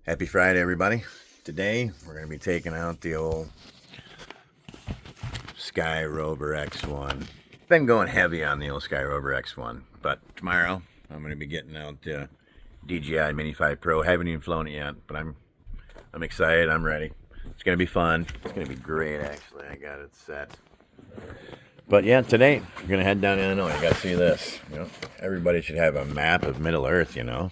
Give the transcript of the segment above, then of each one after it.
Happy Friday, everybody. Today, we're going to be taking out the old Skyrover X1. Been going heavy on the old Skyrover X1, but tomorrow, I'm going to be getting out the DJI Mini 5 Pro. Haven't even flown it yet, but I'm excited. I'm ready. It's going to be fun. It's going to be great, actually. I got it set. But yeah, today, we're going to head down to Illinois. You got to see this. You know, everybody should have a map of Middle Earth, you know.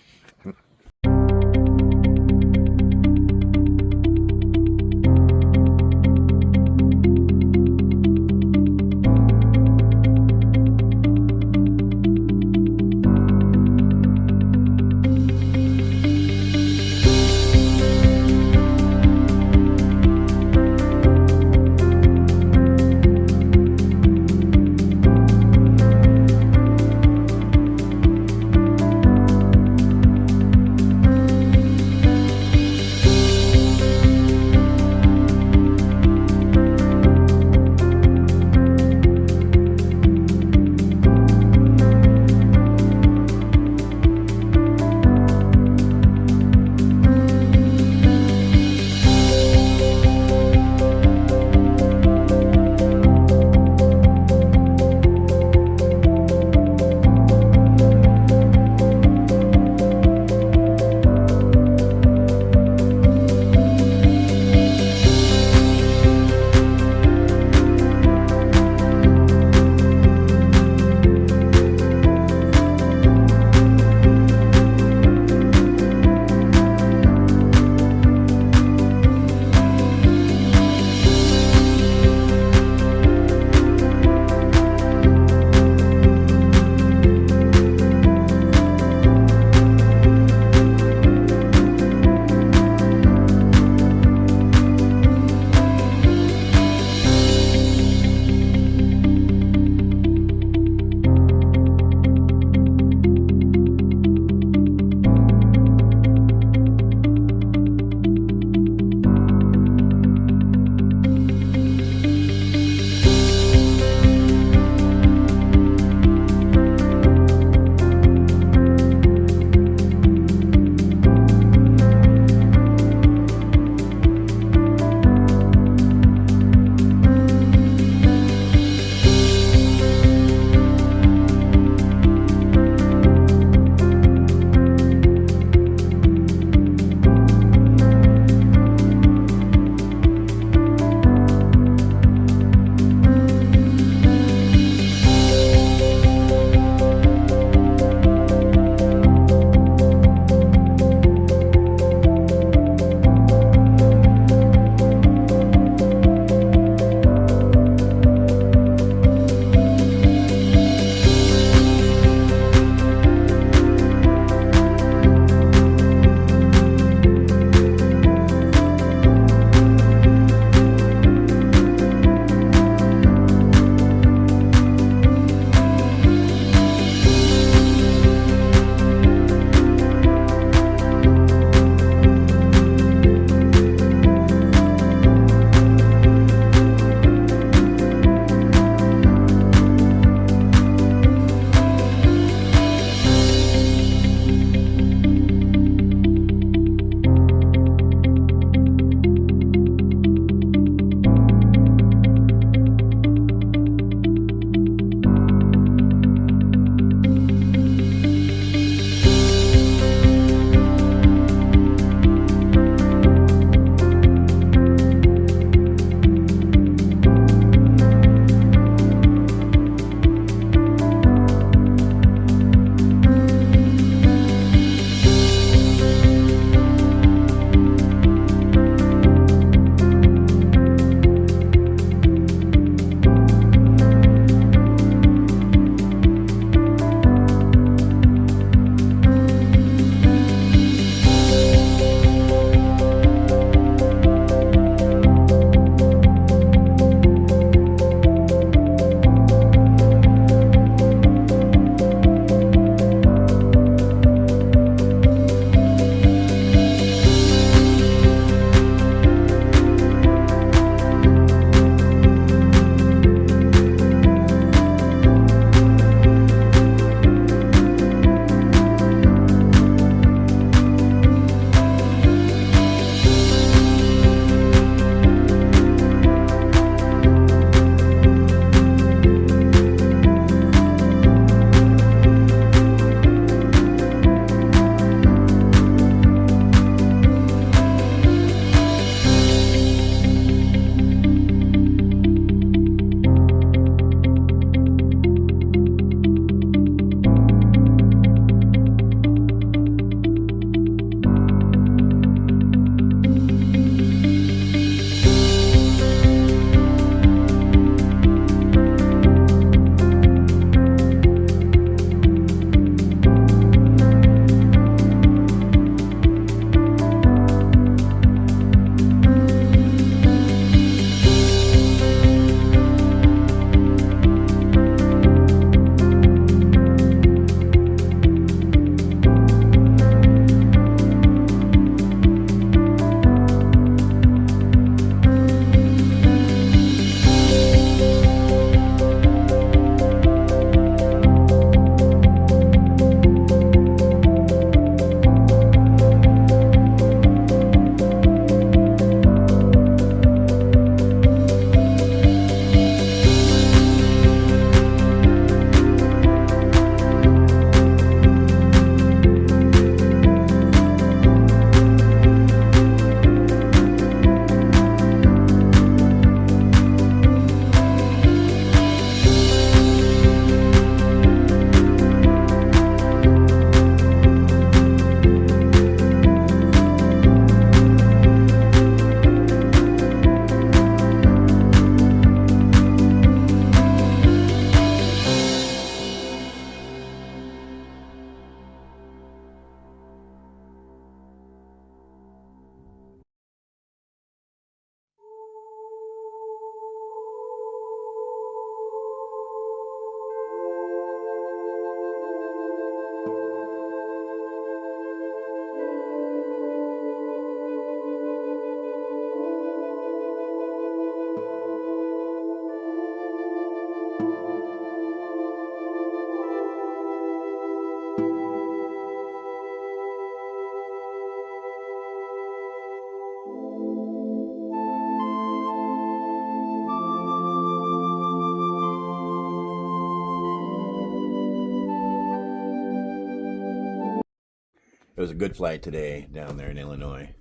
was a good flight today down there in Illinois.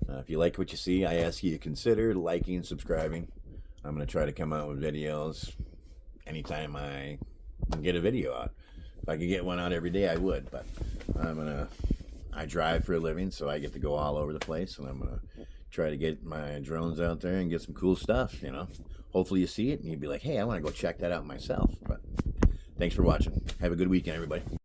If you like what you see, I ask you to consider liking and subscribing. I'm going to try to come out with videos anytime I can get a video out. If I could get one out every day, I would. But I drive for a living, so I get to go all over the place, and I'm going to try to get my drones out there and get some cool stuff, you know. Hopefully you see it and you'd be like, hey, I want to go check that out myself. But thanks for watching. Have a good weekend, everybody.